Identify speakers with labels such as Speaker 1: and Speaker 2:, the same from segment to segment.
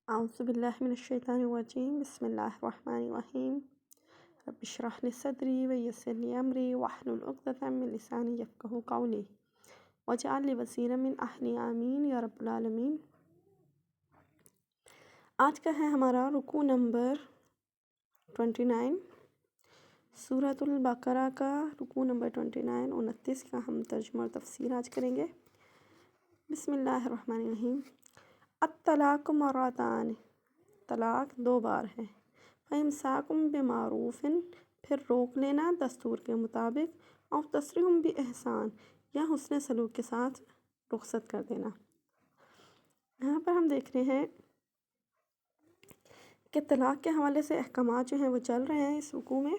Speaker 1: اعوذ باللہ من الشیطان الرجیم بسم اللہ الرحمن الرحیم رب اشرح لی صدری ویسر لی امری واحلل عقدۃ من لسانی یفقہوا قولی واجعل لی وزیرا من اہلی آمین یا رب العالمین۔ آج کا ہے ہمارا رکوع نمبر 29، سورۃ البقرہ کا رکوع نمبر 29 کا ہم ترجمہ اور تفسیر آج کریں گے۔ بسم اللہ الرحمن الرحیم۔ الطلاق مرتان، طلاق 2 بار ہے۔ فَإِمْسَاكٌ بِمَعْرُوفٍ، پھر روک لینا دستور کے مطابق، اور تسریح بِإِحْسَان، یا حسن سلوک کے ساتھ رخصت کر دینا۔ یہاں پر ہم دیکھ رہے ہیں کہ طلاق کے حوالے سے احکامات جو ہیں وہ چل رہے ہیں اس رکوع میں،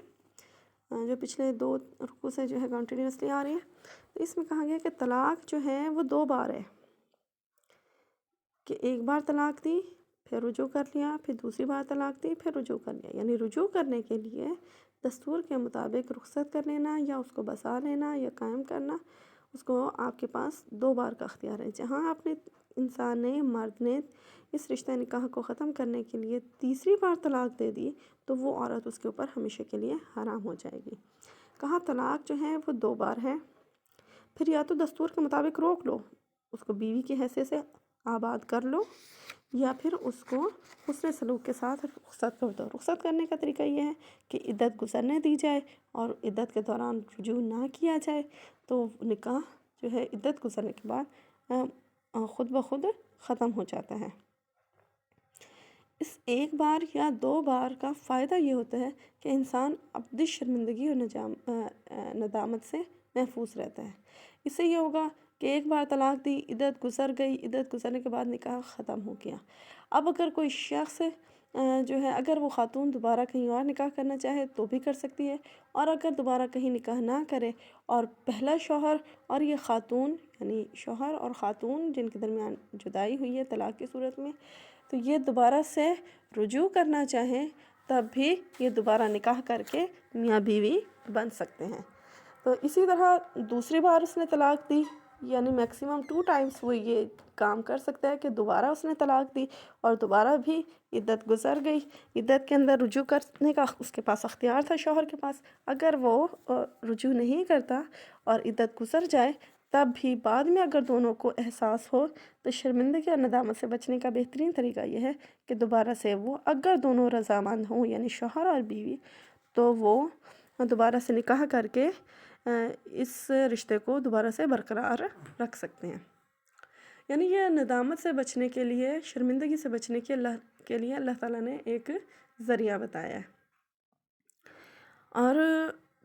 Speaker 1: جو پچھلے 2 رکوع سے جو ہے کنٹینیوسلی آ رہی ہے۔ تو اس میں کہا گیا کہ طلاق جو ہے وہ 2 بار ہے، کہ ایک بار طلاق دی پھر رجوع کر لیا، پھر دوسری بار طلاق دی پھر رجوع کر لیا، یعنی رجوع کرنے کے لیے دستور کے مطابق رخصت کر لینا یا اس کو بسا لینا یا قائم کرنا، اس کو آپ کے پاس 2 بار کا اختیار ہے۔ جہاں آپ نے انسان نے، مرد نے اس رشتہ نکاح کو ختم کرنے کے لیے تیسری بار طلاق دے دی تو وہ عورت اس کے اوپر ہمیشہ کے لیے حرام ہو جائے گی۔ کہا طلاق جو ہے وہ 2 بار ہے، پھر یا تو دستور کے مطابق روک لو، اس کو بیوی کی حیثیت سے آباد کر لو، یا پھر اس کو حسن سلوک کے ساتھ رخصت کر دو۔ رخصت کرنے کا طریقہ یہ ہے کہ عدت گزرنے دی جائے اور عدت کے دوران رجوع نہ کیا جائے، تو نکاح جو ہے عدت گزرنے کے بعد خود بخود ختم ہو جاتا ہے۔ اس 1 بار یا 2 بار کا فائدہ یہ ہوتا ہے کہ انسان اپنی شرمندگی اور ندامت سے محفوظ رہتا ہے۔ اس سے یہ ہوگا کہ 1 بار طلاق دی، عدت گزر گئی، عدت گزرنے کے بعد نکاح ختم ہو گیا۔ اب اگر کوئی شخص جو ہے، اگر وہ خاتون دوبارہ کہیں اور نکاح کرنا چاہے تو بھی کر سکتی ہے، اور اگر دوبارہ کہیں نکاح نہ کرے اور پہلا شوہر اور یہ خاتون، یعنی شوہر اور خاتون جن کے درمیان جدائی ہوئی ہے طلاق کی صورت میں، تو یہ دوبارہ سے رجوع کرنا چاہیں تب بھی یہ دوبارہ نکاح کر کے میاں بیوی بن سکتے ہیں۔ تو اسی طرح دوسری بار اس نے طلاق دی، یعنی میکسیمم 2 ٹائمز وہ یہ کام کر سکتا ہے کہ دوبارہ اس نے طلاق دی اور دوبارہ بھی عدت گزر گئی، عدت کے اندر رجوع کرنے کا اس کے پاس اختیار تھا شوہر کے پاس۔ اگر وہ رجوع نہیں کرتا اور عدت گزر جائے تب بھی بعد میں اگر دونوں کو احساس ہو تو شرمندگی اور ندامت سے بچنے کا بہترین طریقہ یہ ہے کہ دوبارہ سے وہ، اگر دونوں رضامند ہوں یعنی شوہر اور بیوی، تو وہ دوبارہ سے نکاح کر کے اس رشتے کو دوبارہ سے برقرار رکھ سکتے ہیں۔ یعنی یہ ندامت سے بچنے کے لیے، شرمندگی سے بچنے کے لیے اللہ تعالیٰ نے ایک ذریعہ بتایا ہے۔ اور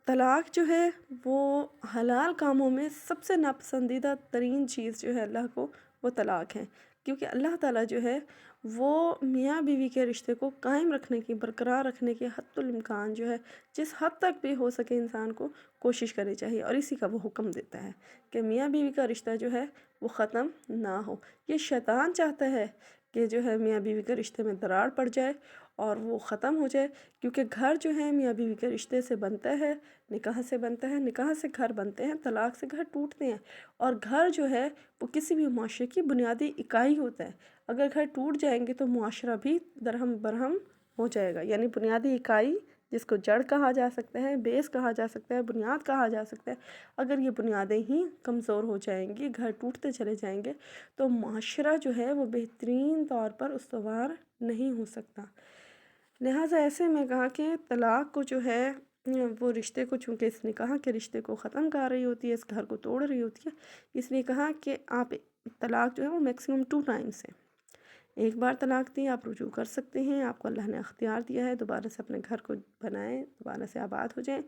Speaker 1: طلاق جو ہے وہ حلال کاموں میں سب سے ناپسندیدہ ترین چیز جو ہے اللہ کو، وہ طلاق ہے، کیونکہ اللہ تعالیٰ جو ہے وہ میاں بیوی کے رشتے کو قائم رکھنے کی، برقرار رکھنے کی حد الامکان جو ہے جس حد تک بھی ہو سکے انسان کو کوشش کرنی چاہیے، اور اسی کا وہ حکم دیتا ہے کہ میاں بیوی کا رشتہ جو ہے وہ ختم نہ ہو۔ یہ شیطان چاہتا ہے کہ جو ہے میاں بیوی کے رشتے میں دراڑ پڑ جائے اور وہ ختم ہو جائے، کیونکہ گھر جو ہے میاں بیوی کے رشتے سے بنتا ہے، نکاح سے بنتا ہے، نکاح سے گھر بنتے ہیں، طلاق سے گھر ٹوٹتے ہیں، اور گھر جو ہے وہ کسی بھی معاشرے کی بنیادی اکائی ہوتا ہے۔ اگر گھر ٹوٹ جائیں گے تو معاشرہ بھی درہم برہم ہو جائے گا، یعنی بنیادی اکائی جس کو جڑ کہا جا سکتا ہے، بیس کہا جا سکتا ہے، بنیاد کہا جا سکتا ہے، اگر یہ بنیادیں ہی کمزور ہو جائیں گی، گھر ٹوٹتے چلے جائیں گے تو معاشرہ جو ہے وہ بہترین طور پر استوار نہیں ہو سکتا۔ لہٰذا ایسے میں کہا کہ طلاق کو جو ہے وہ رشتے کو، چونکہ اس نکاح کے رشتے کو ختم کر رہی ہوتی ہے، اس گھر کو توڑ رہی ہوتی ہے، اس لیے کہا کہ آپ طلاق جو ہے وہ میکسیمم 2 ٹائمز ہے۔ 1 بار طلاق دی، آپ رجوع کر سکتے ہیں، آپ کو اللہ نے اختیار دیا ہے، دوبارہ سے اپنے گھر کو بنائیں، دوبارہ سے آباد ہو جائیں۔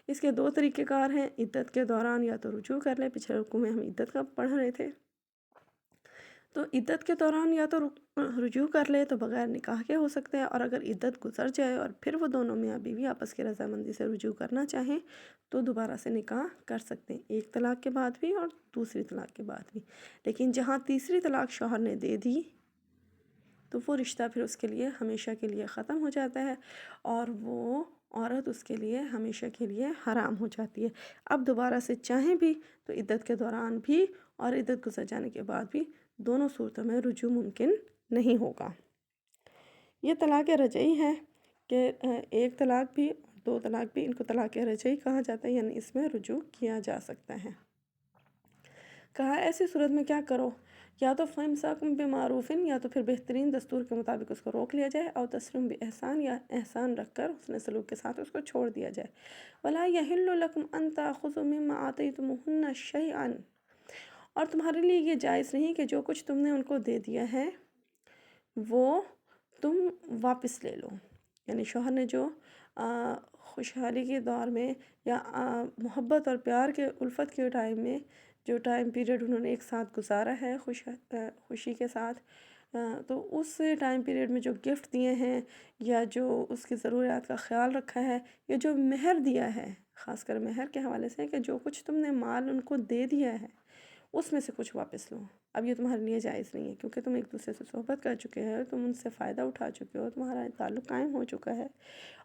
Speaker 1: اس کے 2 طریقہ کار ہیں، عدت کے دوران یا تو رجوع کر لیں، پچھلے رکوع میں ہم عدت کا پڑھ رہے تھے، تو عدت کے دوران یا تو رجوع کر لے تو بغیر نکاح کے ہو سکتا ہے، اور اگر عدت گزر جائے اور پھر وہ دونوں میاں بیوی آپس کی رضامندی سے رجوع کرنا چاہیں تو دوبارہ سے نکاح کر سکتے ہیں، 1 طلاق کے بعد بھی اور دوسری طلاق کے بعد بھی۔ لیکن جہاں تیسری طلاق شوہر نے دے دی تو وہ رشتہ پھر اس کے لیے ہمیشہ کے لیے ختم ہو جاتا ہے، اور وہ عورت اس کے لیے ہمیشہ کے لیے حرام ہو جاتی ہے۔ اب دوبارہ سے چاہیں بھی تو عدت کے دوران بھی اور عدت گزر جانے کے بعد بھی دونوں صورتوں میں رجوع ممکن نہیں ہوگا۔ یہ طلاق رجعی ہے کہ ایک طلاق بھی دو طلاق بھی ان کو طلاق رجعی کہا جاتا ہے، یعنی اس میں رجوع کیا جا سکتا ہے۔ کہا ایسی صورت میں کیا کرو، یا تو فَإِمْسَاكٌ بِمَعْرُوفٍ، یا تو پھر بہترین دستور کے مطابق اس کو روک لیا جائے، اور تسریم بِإِحْسَان، یا احسان رکھ کر حسن سلوک کے ساتھ اس کو چھوڑ دیا جائے۔ وَلَا يَحِلُّ لَكُمْ أَن تَأْخُذُوا مِمَّا آتَيْتُمُوهُنَّ شَيْئًا، اور تمہارے لیے یہ جائز نہیں کہ جو کچھ تم نے ان کو دے دیا ہے وہ تم واپس لے لو۔ یعنی شوہر نے جو خوشحالی کے دور میں یا محبت اور پیار کے الفت کے ٹائم میں جو ٹائم پیریڈ انہوں نے ایک ساتھ گزارا ہے خوشی کے ساتھ، تو اس ٹائم پیریڈ میں جو گفٹ دیے ہیں یا جو اس کی ضروریات کا خیال رکھا ہے، یا جو مہر دیا ہے، خاص کر مہر کے حوالے سے کہ جو کچھ تم نے مال ان کو دے دیا ہے اس میں سے کچھ واپس لو۔ اب یہ تمہارے لیے جائز نہیں ہے، کیونکہ تم ایک دوسرے سے صحبت کر چکے ہو، تم ان سے فائدہ اٹھا چکے ہو، تمہارا تعلق قائم ہو چکا ہے،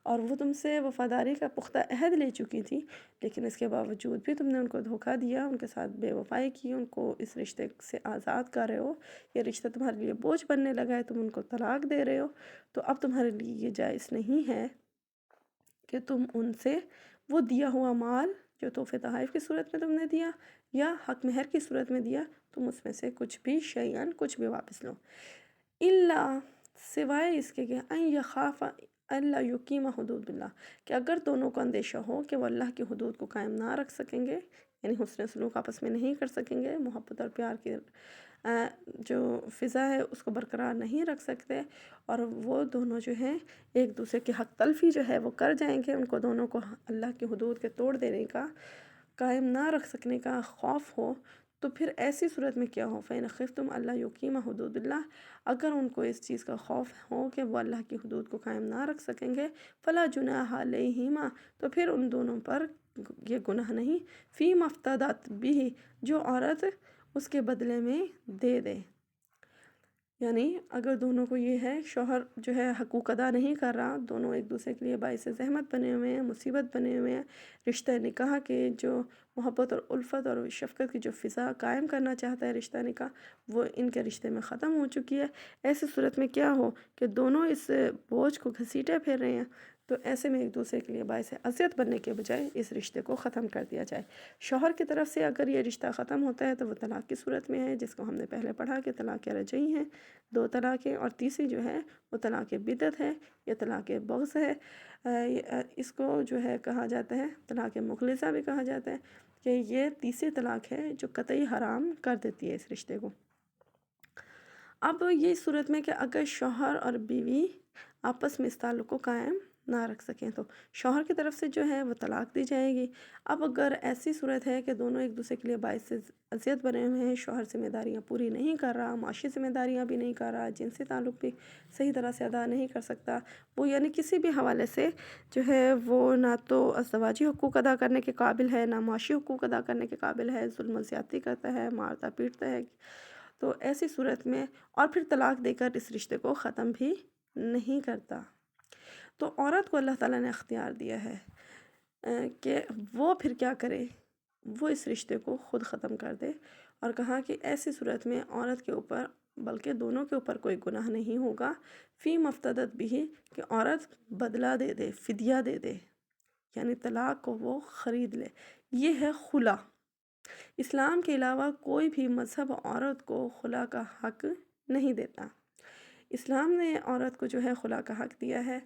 Speaker 1: اور وہ تم سے وفاداری کا پختہ عہد لے چکی تھی، لیکن اس کے باوجود بھی تم نے ان کو دھوکہ دیا، ان کے ساتھ بے وفائی کی، ان کو اس رشتے سے آزاد کر رہے ہو، یہ رشتہ تمہارے لیے بوجھ بننے لگا ہے، تم ان کو طلاق دے رہے ہو، تو اب تمہارے لیے یہ جائز نہیں ہے کہ تم ان سے وہ دیا ہوا مال جو تحفے تحائف کی صورت میں تم نے دیا یا حق مہر کی صورت میں دیا، تم اس میں سے کچھ بھی شیئن کچھ بھی واپس لو۔ الا، سوائے اس کے کہ ان یخاف اللہ یقیم حدود اللہ، کہ اگر دونوں کو اندیشہ ہو کہ وہ اللہ کی حدود کو قائم نہ رکھ سکیں گے، یعنی حسن سلوک آپس میں نہیں کر سکیں گے، محبت اور پیار کی جو فضا ہے اس کو برقرار نہیں رکھ سکتے، اور وہ دونوں جو ہیں ایک دوسرے کی حق تلفی جو ہے وہ کر جائیں گے، ان کو دونوں کو اللہ کی حدود کے توڑ دینے کا، قائم نہ رکھ سکنے کا خوف ہو، تو پھر ایسی صورت میں کیا ہو، فَإِنْ خِفْتُمْ أَلَّا يُقِيمَ حُدُودَ اللَّهِ، اگر ان کو اس چیز کا خوف ہو کہ وہ اللہ کی حدود کو قائم نہ رکھ سکیں گے، فَلَا جُنَاحَ عَلَيْهِمَا، تو پھر ان دونوں پر یہ گناہ نہیں، فِي مَا افْتَدَتْ بِهِ، جو عورت اس کے بدلے میں دے دے۔ یعنی اگر دونوں کو یہ ہے، شوہر جو ہے حقوق ادا نہیں کر رہا، دونوں ایک دوسرے کے لیے باعث زحمت بنے ہوئے ہیں، مصیبت بنے ہوئے ہیں، رشتہ نکاح کے جو محبت اور الفت اور شفقت کی جو فضا قائم کرنا چاہتا ہے رشتہ نکاح، وہ ان کے رشتے میں ختم ہو چکی ہے، ایسی صورت میں کیا ہو کہ دونوں اس بوجھ کو گھسیٹے پھر رہے ہیں، تو ایسے میں ایک دوسرے کے لیے باعث اذیت بننے کے بجائے اس رشتے کو ختم کر دیا جائے۔ شوہر کی طرف سے اگر یہ رشتہ ختم ہوتا ہے تو وہ طلاق کی صورت میں ہے، جس کو ہم نے پہلے پڑھا کہ طلاق رجعی ہیں، دو طلاقیں، اور تیسری جو ہے وہ طلاق بدعت ہے یا طلاق بغض ہے، اس کو جو ہے کہا جاتا ہے طلاق مخلصہ بھی کہا جاتا ہے، کہ یہ تیسری طلاق ہے جو قطعی حرام کر دیتی ہے اس رشتے کو۔ اب یہ صورت میں کہ اگر شوہر اور بیوی آپس میں اس تعلق کو قائم نہ رکھ سکیں تو شوہر کی طرف سے جو ہے وہ طلاق دی جائے گی۔ اب اگر ایسی صورت ہے کہ دونوں ایک دوسرے کے لیے باعث اذیت بنے ہوئے ہیں، شوہر ذمہ داریاں پوری نہیں کر رہا، معاشی ذمہ داریاں بھی نہیں کر رہا، جنسی تعلق بھی صحیح طرح سے ادا نہیں کر سکتا، وہ یعنی کسی بھی حوالے سے جو ہے وہ نہ تو ازدواجی حقوق ادا کرنے کے قابل ہے، نہ معاشی حقوق ادا کرنے کے قابل ہے، ظلم و زیادتی کرتا ہے، مارتا پیٹتا ہے، تو ایسی صورت میں اور پھر طلاق دے کر اس رشتے کو ختم بھی نہیں کرتا، تو عورت کو اللہ تعالیٰ نے اختیار دیا ہے کہ وہ پھر کیا کرے، وہ اس رشتے کو خود ختم کر دے، اور کہا کہ ایسی صورت میں عورت کے اوپر بلکہ دونوں کے اوپر کوئی گناہ نہیں ہوگا، فی مفتدت بھی، کہ عورت بدلہ دے دے، فدیہ دے دے، یعنی طلاق کو وہ خرید لے، یہ ہے خلا۔ اسلام کے علاوہ کوئی بھی مذہب عورت کو خلا کا حق نہیں دیتا، اسلام نے عورت کو جو ہے خلا کا حق دیا ہے،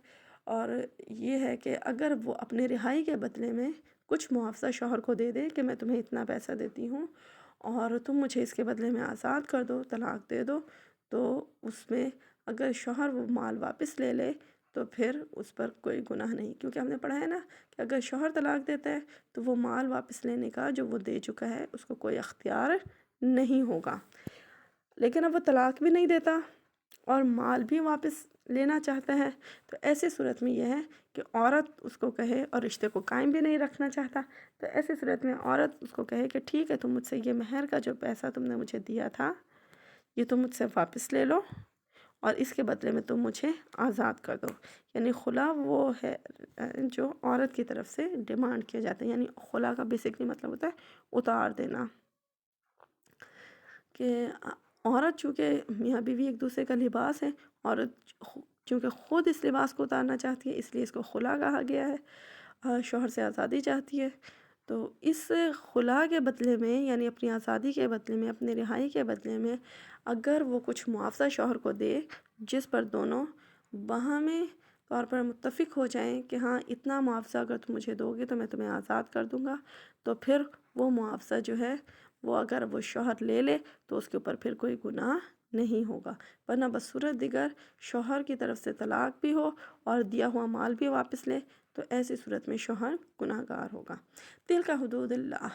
Speaker 1: اور یہ ہے کہ اگر وہ اپنے رہائی کے بدلے میں کچھ معاوضہ شوہر کو دے دے کہ میں تمہیں اتنا پیسہ دیتی ہوں اور تم مجھے اس کے بدلے میں آزاد کر دو، طلاق دے دو، تو اس میں اگر شوہر وہ مال واپس لے لے تو پھر اس پر کوئی گناہ نہیں، کیونکہ ہم نے پڑھا ہے نا کہ اگر شوہر طلاق دیتا ہے تو وہ مال واپس لینے کا جو وہ دے چکا ہے اس کو کوئی اختیار نہیں ہوگا، لیکن اب وہ طلاق بھی نہیں دیتا اور مال بھی واپس لینا چاہتا ہے، تو ایسی صورت میں یہ ہے کہ عورت اس کو کہے، اور رشتے کو قائم بھی نہیں رکھنا چاہتا، تو ایسی صورت میں عورت اس کو کہے کہ ٹھیک ہے، تم مجھ سے یہ مہر کا جو پیسہ تم نے مجھے دیا تھا یہ تم مجھ سے واپس لے لو، اور اس کے بدلے میں تم مجھے آزاد کر دو، یعنی خلا وہ ہے جو عورت کی طرف سے ڈیمانڈ کیا جاتا ہے، یعنی خلا کا بیسکلی مطلب ہوتا ہے اتار دینا، کہ عورت چونکہ میاں بیوی ایک دوسرے کا لباس ہے، عورت چونکہ خود اس لباس کو اتارنا چاہتی ہے اس لیے اس کو خلا کہا گیا ہے، شوہر سے آزادی چاہتی ہے۔ تو اس خلا کے بدلے میں یعنی اپنی آزادی کے بدلے میں، اپنی رہائی کے بدلے میں اگر وہ کچھ معاوضہ شوہر کو دے جس پر دونوں باہمی طور پر متفق ہو جائیں کہ ہاں اتنا معاوضہ اگر تم مجھے دو گے تو میں تمہیں آزاد کر دوں گا، تو پھر وہ معاوضہ جو ہے وہ اگر وہ شوہر لے لے تو اس کے اوپر پھر کوئی گناہ نہیں ہوگا، ورنہ بصورت دیگر شوہر کی طرف سے طلاق بھی ہو اور دیا ہوا مال بھی واپس لے تو ایسی صورت میں شوہر گناہ گار ہوگا۔ تلک حدود اللہ،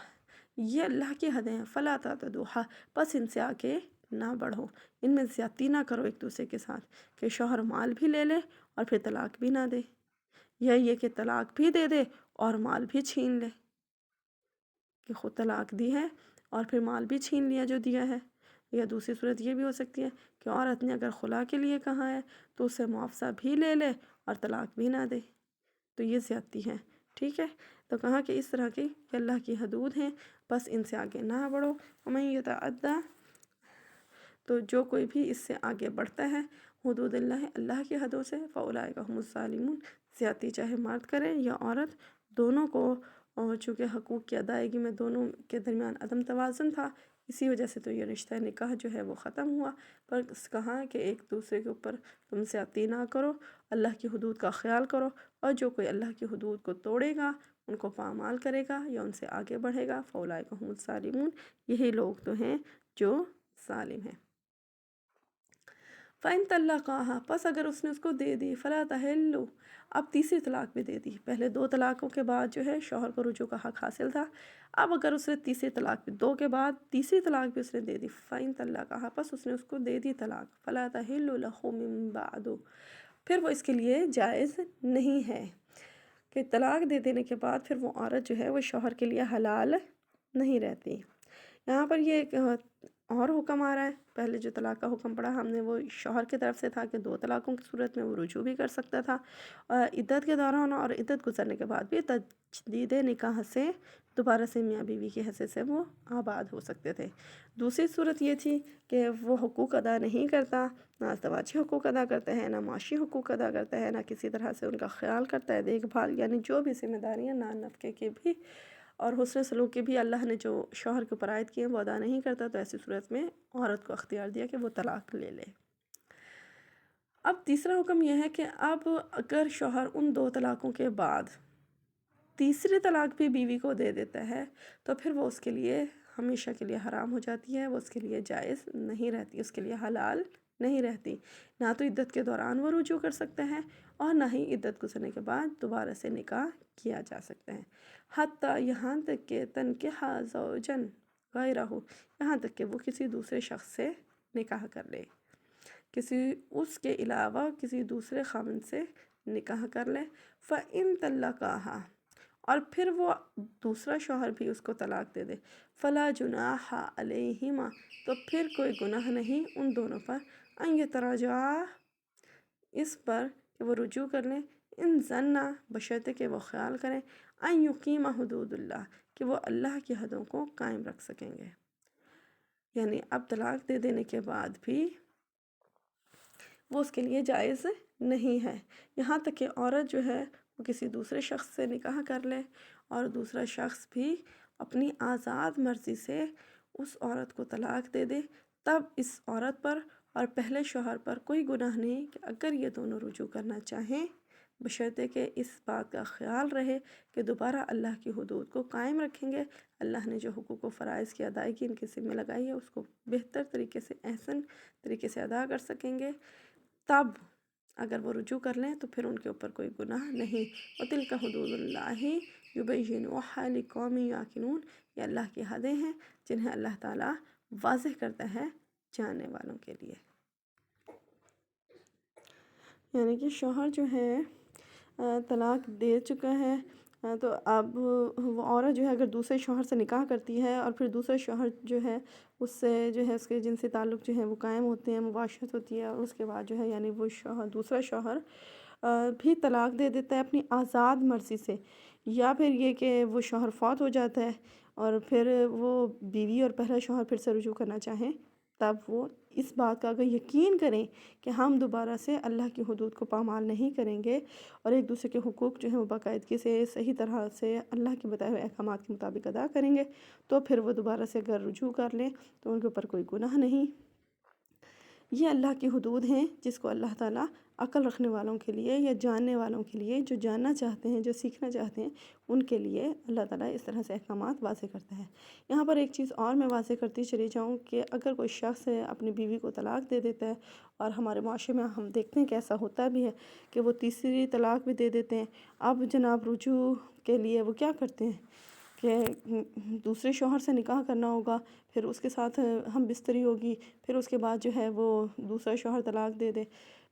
Speaker 1: یہ اللہ کی حدیں ہیں، فلا تعتدوها، پس ان سے آگے نہ بڑھو، ان میں زیادتی نہ کرو ایک دوسرے کے ساتھ کہ شوہر مال بھی لے لے اور پھر طلاق بھی نہ دے، یا یہ کہ طلاق بھی دے دے اور مال بھی چھین لے، کہ خود طلاق دی ہے اور پھر مال بھی چھین لیا جو دیا ہے۔ یا دوسری صورت یہ بھی ہو سکتی ہے کہ عورت نے اگر خلا کے لیے کہا ہے تو اسے معاوضہ بھی لے لے اور طلاق بھی نہ دے، تو یہ زیادتی ہے، ٹھیک ہے۔ تو کہا کہ اس طرح کی کہ اللہ کی حدود ہیں، بس ان سے آگے نہ بڑھو۔ ومن یتعدی، تو جو کوئی بھی اس سے آگے بڑھتا ہے حدود اللہ، اللہ کی حدوں سے، فاولئک هم الظالمون، زیادتی چاہے مرد کرے یا عورت، دونوں کو، اور چونکہ حقوق کی ادائیگی میں دونوں کے درمیان عدم توازن تھا، اسی وجہ سے تو یہ رشتہ نکاح جو ہے وہ ختم ہوا، پر کہا کہ ایک دوسرے کے اوپر تم زیادتی نہ کرو، اللہ کی حدود کا خیال کرو، اور جو کوئی اللہ کی حدود کو توڑے گا، ان کو پامال کرے گا یا ان سے آگے بڑھے گا، فاولئک هم الظالمون، یہی لوگ تو ہیں جو ظالم ہیں۔ فَإِن طَلَّقَاهَا، پس اگر اس نے اس کو دے دی، فَلَا تَحِلُّ، اب تیسری طلاق بھی دے دی، پہلے 2 طلاقوں کے بعد جو ہے شوہر کو رجوع کا حق حاصل تھا، اب اگر اس نے تیسری طلاق بھی 2 کے بعد تیسری طلاق بھی اس نے دے دی، فَإِن طَلَّقَاهَا، پس اس نے اس کو دے دی طلاق، فَلَا تَحِلُّ لَهُ مِن بَعْدُ، پھر وہ اس کے لیے جائز نہیں ہے کہ طلاق دے دینے کے بعد پھر وہ عورت جو ہے وہ شوہر کے لیے حلال نہیں رہتی۔ یہاں پر یہ ایک اور حکم آ رہا ہے، پہلے جو طلاق کا حکم پڑا ہم نے وہ شوہر کی طرف سے تھا کہ 2 طلاقوں کی صورت میں وہ رجوع بھی کر سکتا تھا، عدت کے دوران اور عدت گزرنے کے بعد بھی تجدید نکاح سے دوبارہ سے میاں بیوی کی حیثیت سے وہ آباد ہو سکتے تھے۔ دوسری صورت یہ تھی کہ وہ حقوق ادا نہیں کرتا، نہ ازدواجی حقوق ادا کرتا ہے، نہ معاشی حقوق ادا کرتا ہے، نہ کسی طرح سے ان کا خیال کرتا ہے، دیکھ بھال، یعنی جو بھی ذمہ داریاں نان نفقے کے بھی اور حسن سلوک کے بھی اللہ نے جو شوہر کے اوپر عائد کیے ہیں وہ ادا نہیں کرتا، تو ایسی صورت میں عورت کو اختیار دیا کہ وہ طلاق لے لے۔ اب تیسرا حکم یہ ہے کہ اب اگر شوہر ان 2 طلاقوں کے بعد تیسری طلاق بھی بیوی کو دے دیتا ہے تو پھر وہ اس کے لیے ہمیشہ کے لیے حرام ہو جاتی ہے، وہ اس کے لیے جائز نہیں رہتی، اس کے لیے حلال نہیں رہتی، نہ تو عدت کے دوران وہ رجوع کر سکتا ہے اور نہ ہی عدت گزرنے کے بعد دوبارہ سے نکاح کیا جا سکتا ہے، حتیٰ یہاں تک کہ تنکح زوجن غیرہ، یہاں تک کہ وہ کسی دوسرے شخص سے نکاح کر لے، کسی اس کے علاوہ کسی دوسرے خاوند سے نکاح کر لے، فَإِن طَلَّقَاهَا، اور پھر وہ دوسرا شوہر بھی اس کو طلاق دے دے، فَلَا جُنَاحَ عَلَيْهِمَا، تو پھر کوئی گناہ نہیں ان دونوں پر، أَن يَتَرَاجَعَا، اس پر کہ وہ رجوع کر لیں، ان ظنّا، بشرطے کہ وہ خیال کریں، أن يقيم حدود اللہ، کہ وہ اللہ کی حدوں کو قائم رکھ سکیں گے، یعنی اب طلاق دے دینے کے بعد بھی وہ اس کے لیے جائز نہیں ہے، یہاں تک کہ عورت جو ہے وہ کسی دوسرے شخص سے نکاح کر لے اور دوسرا شخص بھی اپنی آزاد مرضی سے اس عورت کو طلاق دے دے، تب اس عورت پر اور پہلے شوہر پر کوئی گناہ نہیں کہ اگر یہ دونوں رجوع کرنا چاہیں، بشرطے کہ اس بات کا خیال رہے کہ دوبارہ اللہ کی حدود کو قائم رکھیں گے، اللہ نے جو حقوق و فرائض کی ادائیگی ان کے ذمہ لگائی ہے اس کو بہتر طریقے سے، احسن طریقے سے ادا کر سکیں گے، تب اگر وہ رجوع کر لیں تو پھر ان کے اوپر کوئی گناہ نہیں۔ وَتِلْكَ حُدُودُ اللَّهِ يُبَيِّنُهَا لِقَوْمٍ يَعْقِلُونَ، یہ اللہ کی حدیں ہیں جنہیں اللہ تعالیٰ واضح کرتا ہے جاننے والوں کے لیے۔ یعنی کہ شوہر جو ہے طلاق دے چکا ہے، تو اب وہ عورت جو ہے اگر دوسرے شوہر سے نکاح کرتی ہے اور پھر دوسرا شوہر جو ہے اس سے جو ہے اس کے جنسی تعلق جو ہے وہ قائم ہوتے ہیں، مباشرت ہوتی ہے، اور اس کے بعد جو ہے یعنی وہ شوہر دوسرا شوہر بھی طلاق دے دیتا ہے اپنی آزاد مرضی سے، یا پھر یہ کہ وہ شوہر فوت ہو جاتا ہے اور پھر وہ بیوی اور پہلا شوہر پھر سے رجوع کرنا چاہیں تب وہ اس بات کا اگر یقین کریں کہ ہم دوبارہ سے اللہ کی حدود کو پامال نہیں کریں گے اور ایک دوسرے کے حقوق جو ہیں وہ باقاعدگی سے صحیح طرح سے اللہ کے بتائے ہوئے احکامات کے مطابق ادا کریں گے، تو پھر وہ دوبارہ سے اگر رجوع کر لیں تو ان کے اوپر کوئی گناہ نہیں۔ یہ اللہ کی حدود ہیں جس کو اللہ تعالیٰ عقل رکھنے والوں کے لیے یا جاننے والوں کے لیے، جو جاننا چاہتے ہیں، جو سیکھنا چاہتے ہیں، ان کے لیے اللہ تعالیٰ اس طرح سے احکامات واضح کرتا ہے۔ یہاں پر ایک چیز اور میں واضح کرتی چلی جاؤں کہ اگر کوئی شخص اپنی بیوی کو طلاق دے دیتا ہے، اور ہمارے معاشرے میں ہم دیکھتے ہیں کہ ایسا ہوتا بھی ہے کہ وہ تیسری طلاق بھی دے دیتے ہیں، اب جناب رجوع کے لیے وہ کیا کرتے ہیں کہ دوسرے شوہر سے نکاح کرنا ہوگا، پھر اس کے ساتھ ہم بستری ہوگی، پھر اس کے بعد جو ہے وہ دوسرا شوہر طلاق دے دے،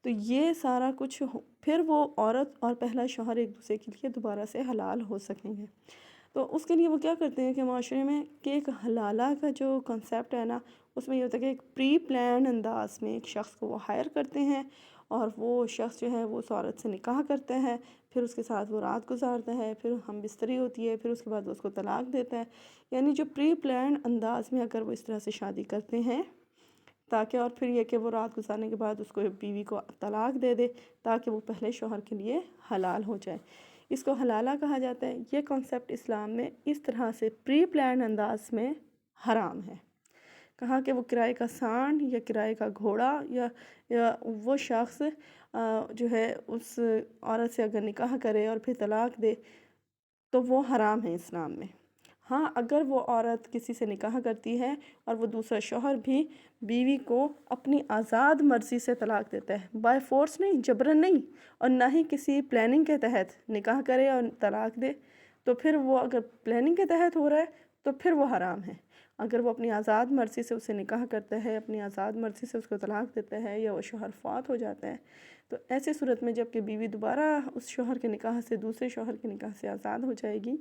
Speaker 1: تو یہ سارا کچھ پھر وہ عورت اور پہلا شوہر ایک دوسرے کے لیے دوبارہ سے حلال ہو سکیں گے۔ تو اس کے لیے وہ کیا کرتے ہیں کہ معاشرے میں کہ ایک حلالہ کا جو کنسیپٹ ہے نا، اس میں یہ ہوتا ہے کہ ایک پری پلان انداز میں ایک شخص کو وہ ہائر کرتے ہیں، اور وہ شخص جو ہے وہ اس عورت سے نکاح کرتا ہے، پھر اس کے ساتھ وہ رات گزارتا ہے، پھر ہم بستری ہوتی ہے، پھر اس کے بعد وہ اس کو طلاق دیتا ہے۔ یعنی جو پری پلان انداز میں اگر وہ اس طرح سے شادی کرتے ہیں تاکہ، اور پھر یہ کہ وہ رات گزارنے کے بعد اس کو بیوی کو طلاق دے دے تاکہ وہ پہلے شوہر کے لیے حلال ہو جائے، اس کو حلالہ کہا جاتا ہے۔ یہ کنسیپٹ اسلام میں اس طرح سے پری پلان انداز میں حرام ہے۔ کہا کہ وہ کرائے کا سانڈ یا کرائے کا گھوڑا یا وہ شخص جو ہے اس عورت سے اگر نکاح کرے اور پھر طلاق دے تو وہ حرام ہے اسلام میں۔ ہاں، اگر وہ عورت کسی سے نکاح کرتی ہے اور وہ دوسرا شوہر بھی بیوی کو اپنی آزاد مرضی سے طلاق دیتا ہے، بائی فورس نہیں، جبرن نہیں، اور نہ ہی کسی پلاننگ کے تحت نکاح کرے اور طلاق دے، تو پھر وہ اگر پلاننگ کے تحت ہو رہا ہے تو پھر وہ حرام ہے۔ اگر وہ اپنی آزاد مرضی سے اسے نکاح کرتا ہے، اپنی آزاد مرضی سے اس کو طلاق دیتا ہے، یا وہ شوہر فوت ہو جاتا ہے، تو ایسی صورت میں جب کہ بیوی دوبارہ اس شوہر کے نکاح سے، دوسرے شوہر کے نکاح سے آزاد ہو جائے گی،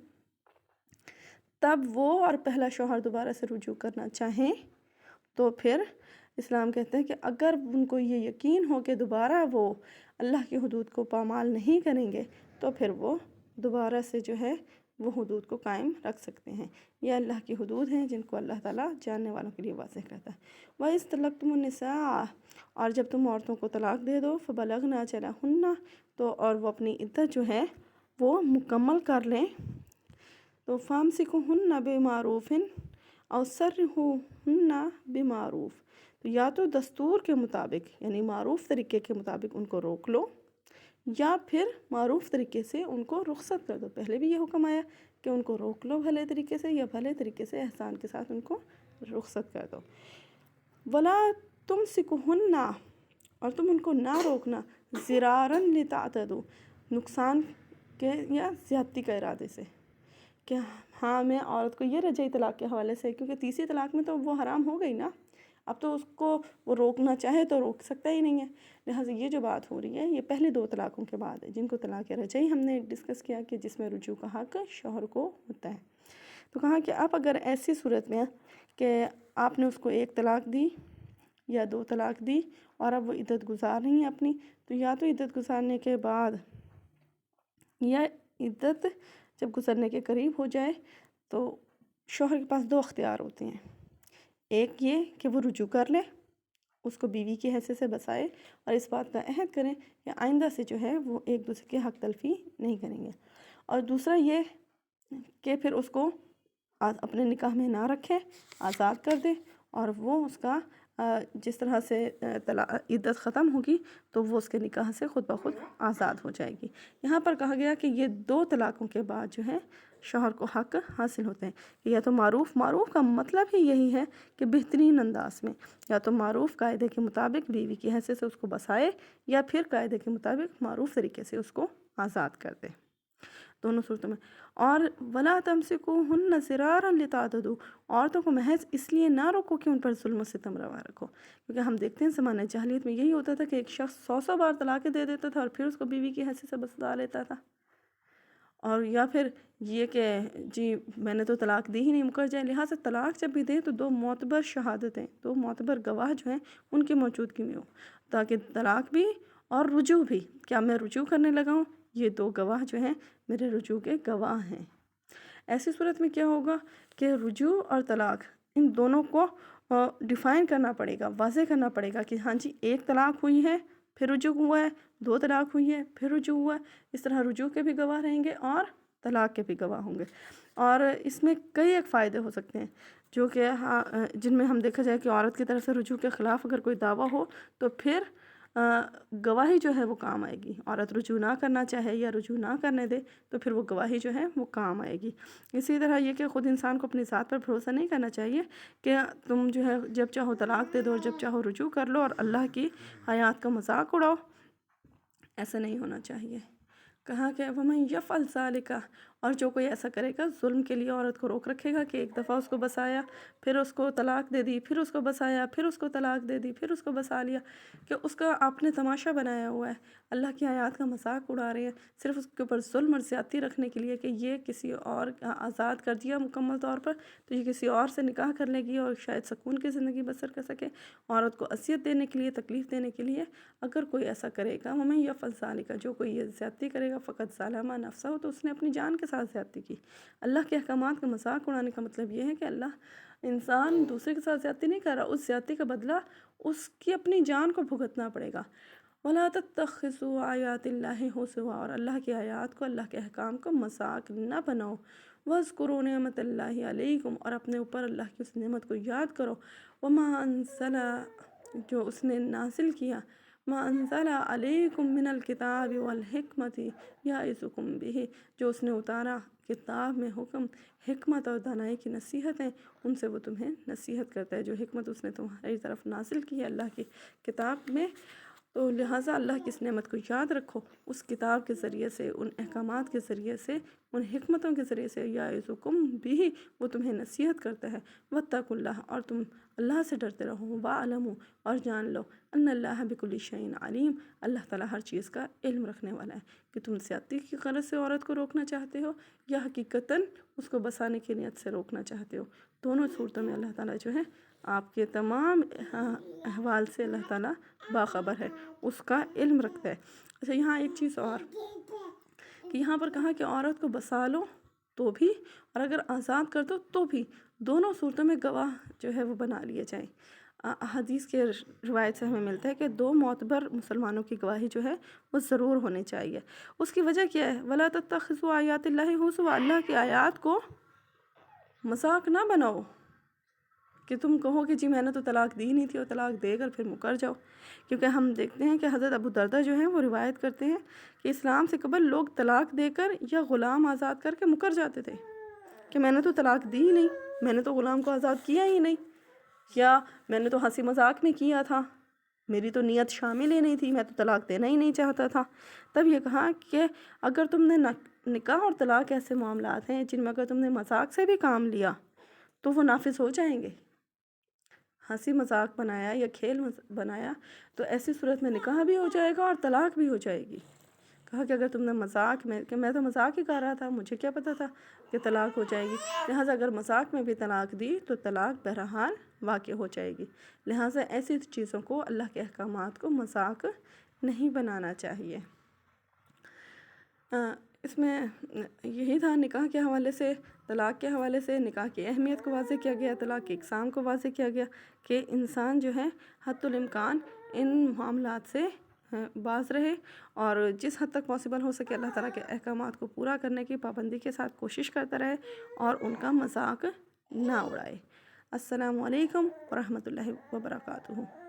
Speaker 1: تب وہ اور پہلا شوہر دوبارہ سے رجوع کرنا چاہیں تو پھر اسلام کہتے ہیں کہ اگر ان کو یہ یقین ہو کہ دوبارہ وہ اللہ کی حدود کو پامال نہیں کریں گے تو پھر وہ دوبارہ سے جو ہے وہ حدود کو قائم رکھ سکتے ہیں۔ یہ اللہ کی حدود ہیں جن کو اللہ تعالیٰ جاننے والوں کے لیے واضح کرتا ہے۔ وَإِذْ طَلَّقْتُمُ النِّسَاءَ، اور جب تم عورتوں کو طلاق دے دو، فَبَلَغْنَ أَجَلَهُنَّ، تو اور وہ اپنی عدت جو ہے وہ مکمل کر لیں، تو فَامْسِكُوهُنَّ بِمَعْرُوفٍ أَوْ سَرِّحُوهُنَّ بِمَعْرُوف، تو یا تو دستور کے مطابق یعنی معروف طریقے کے مطابق ان کو روک لو، یا پھر معروف طریقے سے ان کو رخصت کر دو۔ پہلے بھی یہ حکم آیا کہ ان کو روک لو بھلے طریقے سے، یا بھلے طریقے سے احسان کے ساتھ ان کو رخصت کر دو۔ وَلَا تُمْسِكُوهُنَّ، اور تم ان کو نہ روکنا، ضِرَارًا لِتَعْتَدُوا، نقصان کے یا زیادتی کا ارادے سے، کہ ہاں میں عورت کو یہ رجعی طلاق کے حوالے سے، کیونکہ تیسری طلاق میں تو وہ حرام ہو گئی نا، اب تو اس کو وہ روکنا چاہے تو روک سکتا ہی نہیں ہے، لہٰذا یہ جو بات ہو رہی ہے یہ پہلی دو طلاقوں کے بعد ہے، جن کو طلاق رجعی ہم نے ڈسکس کیا کہ جس میں رجوع کا حق شوہر کو ہوتا ہے۔ تو کہا کہ اب اگر ایسی صورت میں کہ آپ نے اس کو ایک طلاق دی یا دو طلاق دی اور اب وہ عدت گزار رہی ہیں اپنی، تو یا تو عدت گزارنے کے بعد یا عدت جب گزرنے کے قریب ہو جائے تو شوہر کے پاس دو اختیار ہوتے ہیں، ایک یہ کہ وہ رجوع کر لے، اس کو بیوی کی حیثیت سے بسائے اور اس بات کا عہد کریں کہ آئندہ سے جو ہے وہ ایک دوسرے کے حق تلفی نہیں کریں گے، اور دوسرا یہ کہ پھر اس کو اپنے نکاح میں نہ رکھے، آزاد کر دے، اور وہ اس کا جس طرح سے عدت ختم ہوگی تو وہ اس کے نکاح سے خود بخود آزاد ہو جائے گی۔ یہاں پر کہا گیا کہ یہ دو طلاقوں کے بعد جو ہے شوہر کو حق حاصل ہوتے ہیں، یا تو معروف کا مطلب ہی یہی ہے کہ بہترین انداز میں، یا تو معروف قاعدے کے مطابق بیوی کی حیثیت سے اس کو بسائے، یا پھر قاعدے کے مطابق معروف طریقے سے اس کو آزاد کر دے، دونوں صورتوں میں۔ اور وَلَا تَمْسِكُوهُنَّ ضِرَارًا لِتَعْتَدُوا، عورتوں کو محض اس لیے نہ روکو کہ ان پر ظلم و ستم روا رکھو، کیونکہ ہم دیکھتے ہیں زمانہ جاہلیت میں یہی ہوتا تھا کہ ایک شخص 100 بار طلاقیں دے دیتا تھا اور پھر اس کو بیوی کی حیثیت سے بسا لیتا تھا، اور یا پھر یہ کہ جی میں نے تو طلاق دی ہی نہیں، مکر جائے، لہٰذا طلاق جب بھی دیں تو دو معتبر شہادتیں، دو معتبر گواہ جو ہیں ان کی موجودگی میں ہو، تاکہ طلاق بھی اور رجوع بھی، کیا میں رجوع کرنے لگا ہوں، یہ دو گواہ جو ہیں میرے رجوع کے گواہ ہیں۔ ایسی صورت میں کیا ہوگا کہ رجوع اور طلاق ان دونوں کو ڈیفائن کرنا پڑے گا، واضح کرنا پڑے گا کہ ہاں جی ایک طلاق ہوئی ہے پھر رجوع ہوا ہے، 2 طلاق ہوئی ہے پھر رجوع ہوا ہے، اس طرح رجوع کے بھی گواہ رہیں گے اور طلاق کے بھی گواہ ہوں گے۔ اور اس میں کئی ایک فائدے ہو سکتے ہیں جو کہ جن میں ہم دیکھا جائے کہ عورت کی طرف سے رجوع کے خلاف اگر کوئی دعویٰ ہو تو پھر گواہی جو ہے وہ کام آئے گی۔ عورت رجوع نہ کرنا چاہے یا رجوع نہ کرنے دے تو پھر وہ گواہی جو ہے وہ کام آئے گی۔ اسی طرح یہ کہ خود انسان کو اپنی ذات پر بھروسہ نہیں کرنا چاہیے کہ تم جو ہے جب چاہو طلاق دے دو اور جب چاہو رجوع کر لو اور اللہ کی آیات کا مذاق اڑاؤ، ایسا نہیں ہونا چاہیے۔ کہا کہ وَمَن يَفْعَلْ ذَلِكَ، اور جو کوئی ایسا کرے گا ظلم کے لیے عورت کو روک رکھے گا کہ ایک دفعہ اس کو بسایا پھر اس کو طلاق دے دی، پھر اس کو بسایا پھر اس کو طلاق دے دی، پھر اس کو بسا لیا، کہ اس کا آپ نے تماشا بنایا ہوا ہے، اللہ کی آیات کا مذاق اڑا رہے ہیں صرف اس کے اوپر ظلم اور زیادتی رکھنے کے لیے کہ یہ کسی اور آزاد کر دیا مکمل طور پر تو یہ کسی اور سے نکاح کر لے گی اور شاید سکون کی زندگی بسر کر سکے۔ عورت کو اذیت دینے کے لیے، تکلیف دینے کے لیے اگر کوئی ایسا کرے گا، وَمَن يَفْعَلْ ذَلِكَ، جو کوئی یہ زیادتی کرے گا فقط ظَلَمَ نَفْسَهُ، تو اس نے اپنی جان کے ساتھ زیادتی کی۔ اللہ کے احکامات کا مذاق اڑانے کا مطلب یہ ہے کہ اللہ انسان دوسرے کے ساتھ زیادتی نہیں کر رہا، اس زیادتی کا بدلہ اس کی اپنی جان کو بھگتنا پڑے گا۔ وَلَا تَتَّخِذُوا آیَاتِ اللَّهِ هُزُوًا، اور اللہ کی آیات کو، اللہ کے احکام کو مذاق نہ بناؤ۔ وَاذْكُرُوا نِعْمَتَ اللَّهِ عَلَيْكُمْ، اور اپنے اوپر اللہ کی اس نعمت کو یاد کرو۔ وَمَا أَنزَلَ، جو اس نے نازل کیا، مَا أَنزَلَ عَلَيْكُمْ مِنَ الْكِتَابِ وَالْحِكْمَةِ يَعِظُكُمْ بِهِ، جو اس نے اتارا کتاب میں حکم، حکمت اور دانائی کی نصیحتیں، ان سے وہ تمہیں نصیحت کرتا ہے۔ جو حکمت اس نے تمہاری طرف نازل کی ہے اللہ کی کتاب میں، تو لہٰذا اللہ کی اس نعمت کو یاد رکھو، اس کتاب کے ذریعے سے، ان احکامات کے ذریعے سے، ان حکمتوں کے ذریعے سے، یعظکم بہ، وہ تمہیں نصیحت کرتا ہے۔ واتقوا اللہ، اور تم اللہ سے ڈرتے رہو۔ واعلموا، اور جان لو، ان اللہ بکل شیء علیم، اللہ تعالیٰ ہر چیز کا علم رکھنے والا ہے۔ کہ تم زیادتی کی غرض سے عورت کو روکنا چاہتے ہو یا حقیقتاً اس کو بسانے کی نیت سے روکنا چاہتے ہو، دونوں صورتوں میں اللہ تعالیٰ جو ہے آپ کے تمام احوال سے اللہ تعالیٰ باخبر ہے، اس کا علم رکھتا ہے۔ اچھا، یہاں ایک چیز اور کہ یہاں پر کہا کہ عورت کو بسا لو تو بھی اور اگر آزاد کر دو تو بھی، دونوں صورتوں میں گواہ جو ہے وہ بنا لیے جائیں۔ حدیث کے روایت سے ہمیں ملتا ہے کہ 2 معتبر مسلمانوں کی گواہی جو ہے وہ ضرور ہونی چاہیے۔ اس کی وجہ کیا ہے؟ وَلَا تَتَّخِذُوا آیَاتِ اللَّهِ هُزُوًا، اللہ کی آیات کو مذاق نہ بناؤ کہ تم کہو کہ جی میں نے تو طلاق دی نہیں تھی اور طلاق دے کر پھر مکر جاؤ۔ کیونکہ ہم دیکھتے ہیں کہ حضرت ابو دردہ جو ہیں وہ روایت کرتے ہیں کہ اسلام سے قبل لوگ طلاق دے کر یا غلام آزاد کر کے مکر جاتے تھے کہ میں نے تو طلاق دی ہی نہیں، میں نے تو غلام کو آزاد کیا ہی نہیں، یا میں نے تو ہنسی مذاق میں کیا تھا، میری تو نیت شامل ہی نہیں تھی، میں تو طلاق دینا ہی نہیں چاہتا تھا۔ تب یہ کہا کہ اگر تم نے نکاح اور طلاق ایسے معاملات ہیں جن میں اگر تم نے مذاق سے بھی کام لیا تو وہ نافذ ہو جائیں گے۔ ہنسی مذاق بنایا یا کھیل بنایا تو ایسی صورت میں نکاح بھی ہو جائے گا اور طلاق بھی ہو جائے گی۔ کہا کہ اگر تم نے مذاق میں، کہ میں تو مذاق ہی کر رہا تھا، مجھے کیا پتہ تھا کہ طلاق ہو جائے گی، لہٰذا اگر مذاق میں بھی طلاق دی تو طلاق بہرحال واقع ہو جائے گی۔ لہٰذا ایسی چیزوں کو، اللہ کے احکامات کو مذاق نہیں بنانا چاہیے۔ اس میں یہی تھا نکاح کے حوالے سے، طلاق کے حوالے سے، نکاح کی اہمیت کو واضح کیا گیا، طلاق کی اقسام کو واضح کیا گیا کہ انسان جو ہے حد الامکان ان معاملات سے باز رہے اور جس حد تک پاسبل ہو سکے اللہ تعالیٰ کے احکامات کو پورا کرنے کی پابندی کے ساتھ کوشش کرتا رہے اور ان کا مذاق نہ اڑائے۔ السلام علیکم ورحمۃ اللہ وبرکاتہ۔